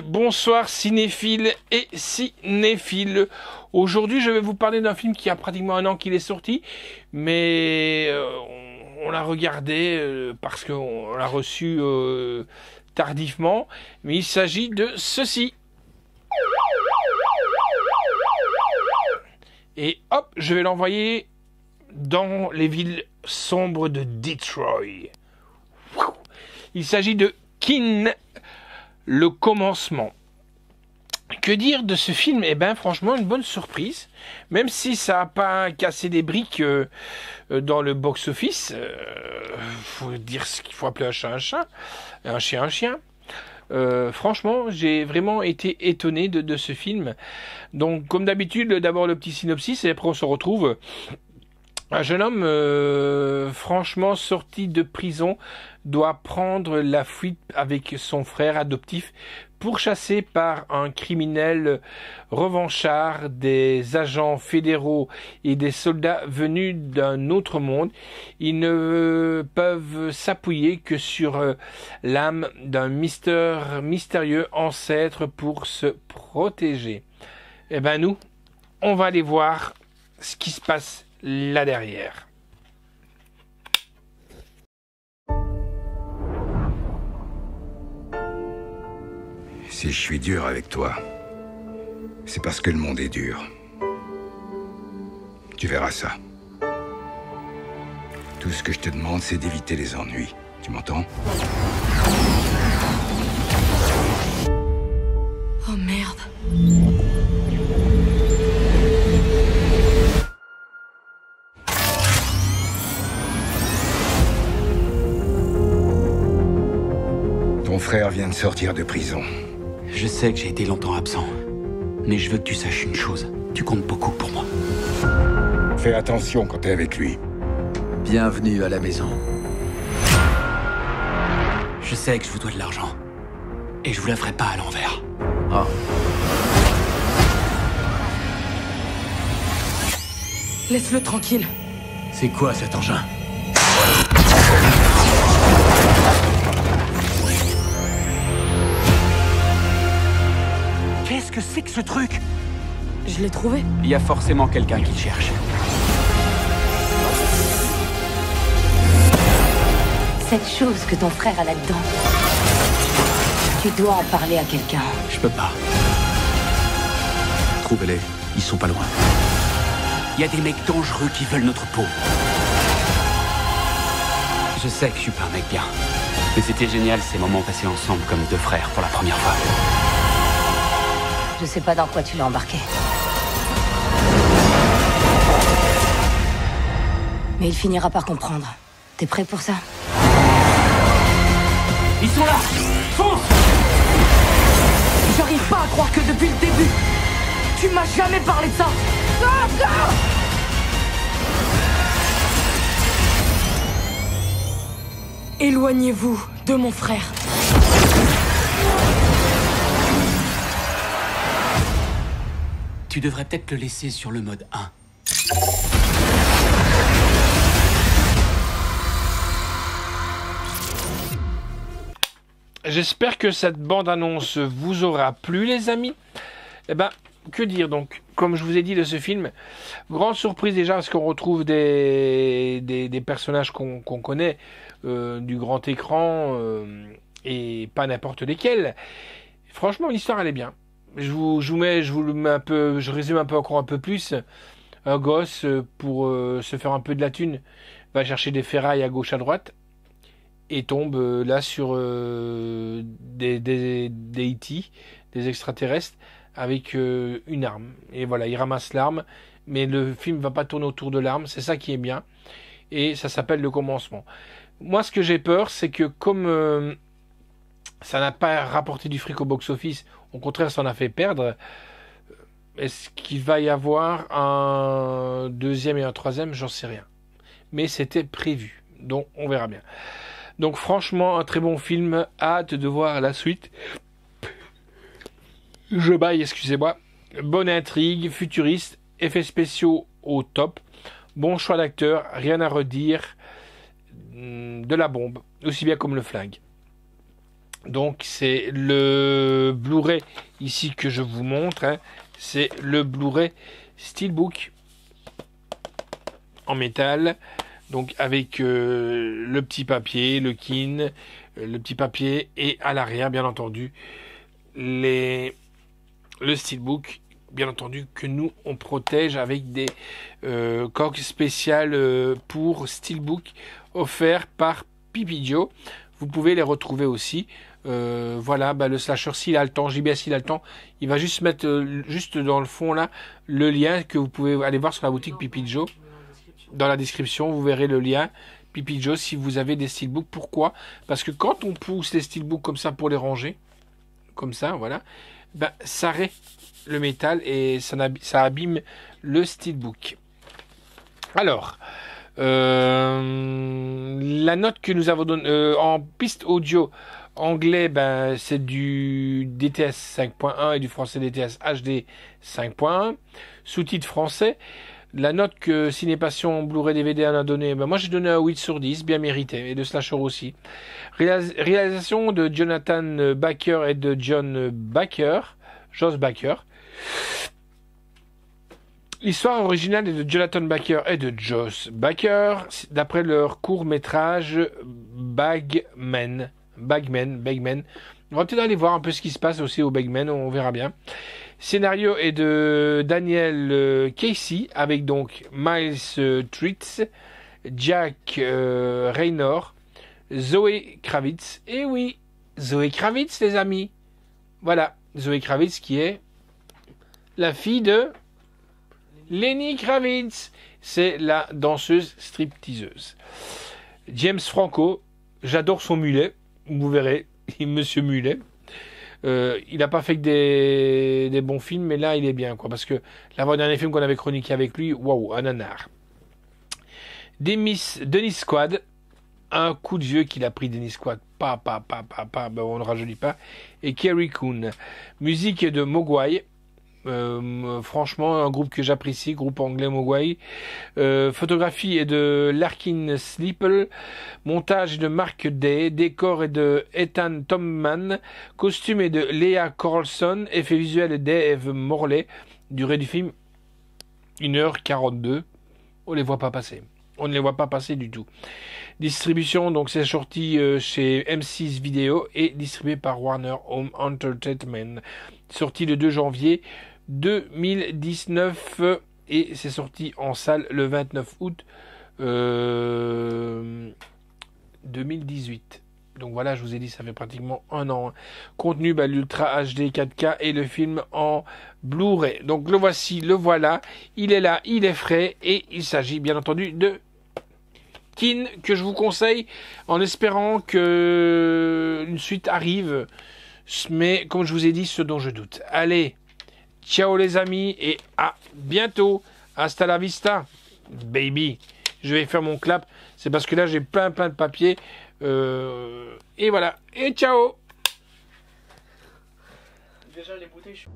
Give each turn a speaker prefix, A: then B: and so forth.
A: Bonsoir cinéphiles et cinéphiles. Aujourd'hui je vais vous parler d'un film qui a pratiquement un an qu'il est sorti, mais on l'a regardé parce qu'on l'a reçu tardivement, mais il s'agit de ceci. Et hop, je vais l'envoyer dans les villes sombres de Detroit. Il s'agit de Kin, le commencement. Que dire de ce film? Eh ben, franchement, une bonne surprise. Même si ça n'a pas cassé des briques dans le box-office. Faut dire ce qu'il faut appeler un chat un chat, un chien un chien. Franchement, j'ai vraiment été étonné de ce film. Donc, comme d'habitude, d'abord le petit synopsis et après on se retrouve. Un jeune homme, franchement sorti de prison, doit prendre la fuite avec son frère adoptif, pourchassé par un criminel revanchard, des agents fédéraux et des soldats venus d'un autre monde. Ils ne peuvent s'appuyer que sur l'âme d'un mystérieux ancêtre pour se protéger. Eh ben nous, on va aller voir ce qui se passe là derrière.
B: Si je suis dur avec toi, c'est parce que le monde est dur. Tu verras ça. Tout ce que je te demande, c'est d'éviter les ennuis. Tu m'entends?
C: Oh merde.
B: Ton frère vient de sortir de prison.
D: Je sais que j'ai été longtemps absent, mais je veux que tu saches une chose. Tu comptes beaucoup pour moi.
B: Fais attention quand t'es avec lui.
D: Bienvenue à la maison. Je sais que je vous dois de l'argent, et je vous la ferai pas à l'envers. Oh.
C: Laisse-le tranquille.
D: C'est quoi cet engin? Qu'est-ce que c'est que ce truc?
C: Je l'ai trouvé.
D: Il y a forcément quelqu'un qui le cherche.
E: Cette chose que ton frère a là-dedans, tu dois en parler à quelqu'un.
D: Je peux pas. Trouvez-les, ils sont pas loin. Il y a des mecs dangereux qui veulent notre peau. Je sais que je suis pas un mec bien, mais c'était génial ces moments passés ensemble comme deux frères pour la première fois.
E: Je sais pas dans quoi tu l'as embarqué. Mais il finira par comprendre. T'es prêt pour ça?
D: Ils sont là! Fonce!
C: J'arrive pas à croire que depuis le début, tu m'as jamais parlé de ça. Éloignez-vous de mon frère.
D: Tu devrais peut-être le laisser sur le mode 1.
A: J'espère que cette bande-annonce vous aura plu, les amis. Eh ben, que dire donc? Comme je vous ai dit de ce film, grande surprise déjà parce qu'on retrouve des personnages qu'on connaît du grand écran et pas n'importe lesquels. Franchement, l'histoire elle est bien. Je résume un peu encore un peu plus. Un gosse pour se faire un peu de la thune va chercher des ferrailles à gauche à droite et tombe là sur des E.T., des extraterrestres avec une arme. Et voilà, il ramasse l'arme, mais le film va pas tourner autour de l'arme, c'est ça qui est bien. Et ça s'appelle Le Commencement. Moi, ce que j'ai peur, c'est que comme ça n'a pas rapporté du fric au box-office, au contraire, ça en a fait perdre. Est-ce qu'il va y avoir un deuxième et un troisième? J'en sais rien. Mais c'était prévu, donc on verra bien. Donc franchement, un très bon film, hâte de voir la suite. Je baille, excusez-moi. Bonne intrigue, futuriste, effets spéciaux au top. Bon choix d'acteur, rien à redire. De la bombe, aussi bien comme le flingue. Donc c'est le Blu-ray ici que je vous montre, hein. C'est le Blu-ray Steelbook en métal, donc avec le petit papier, le kin, le petit papier, et à l'arrière bien entendu le Steelbook, bien entendu que nous on protège avec des coques spéciales pour Steelbook offerts par Pipi Joe. Vous pouvez les retrouver aussi. Voilà, le slasher, s'il a le temps, JBS s'il a le temps, il va juste mettre juste dans le fond là le lien que vous pouvez aller voir sur la boutique Pipi Joe. Dans la description, vous verrez le lien Pipi Joe si vous avez des steelbooks. Pourquoi? Parce que quand on pousse les steelbooks comme ça pour les ranger, comme ça, voilà, ça raie le métal et ça abîme le steelbook. Alors, la note que nous avons donnée en piste audio anglais, c'est du DTS 5.1 et du français DTS HD 5.1. Sous-titre français. La note que Cinépassion Blu-ray DVD en a donné, moi j'ai donné un 8 sur 10, bien mérité, et de Slasher aussi. Réalisation de Jonathan Baker et de Joss Baker. L'histoire originale est de Jonathan Baker et de Joss Baker, d'après leur court-métrage Bagman. On va peut-être aller voir un peu ce qui se passe aussi au Bagman, on verra bien. Scénario est de Daniel Casey, avec donc Miles Tritz, Jack Raynor, Zoe Kravitz. Et oui, Zoe Kravitz, les amis. Voilà, Zoe Kravitz qui est la fille de Lenny Kravitz. C'est la danseuse stripteaseuse. James Franco, j'adore son mulet, vous verrez, Monsieur Mulet. Il n'a pas fait que des bons films, mais là il est bien, quoi, parce que l'avant-dernier film qu'on avait chroniqué avec lui, waouh, un nanar. Denis Squad, un coup de vieux qu'il a pris, Denis Squad, on ne rajeunit pas, et Kerry Coon. Musique de Mogwai. Franchement, un groupe que j'apprécie, groupe anglais Mogwai. Photographie est de Larkin Sleeple. Montage est de Mark Day. Décor est de Ethan Tomman. Costume est de Leah Carlson. Effet visuel est Dave Morley. Durée du film 1h42. On ne les voit pas passer. On ne les voit pas passer du tout. Distribution, donc c'est sorti chez M6 Vidéo et distribué par Warner Home Entertainment. Sorti le 2 janvier 2019 et c'est sorti en salle le 29 août 2018. Donc voilà, je vous ai dit, ça fait pratiquement un an. Contenu, l'Ultra HD 4K et le film en Blu-ray. Donc le voici, le voilà. Il est là, il est frais et il s'agit bien entendu de Kin, que je vous conseille en espérant que une suite arrive. Mais comme je vous ai dit, ce dont je doute. Allez, ciao les amis et à bientôt. Hasta la vista, baby. Je vais faire mon clap. C'est parce que là j'ai plein de papier. Et voilà. Et ciao.
F: Déjà les bouteilles.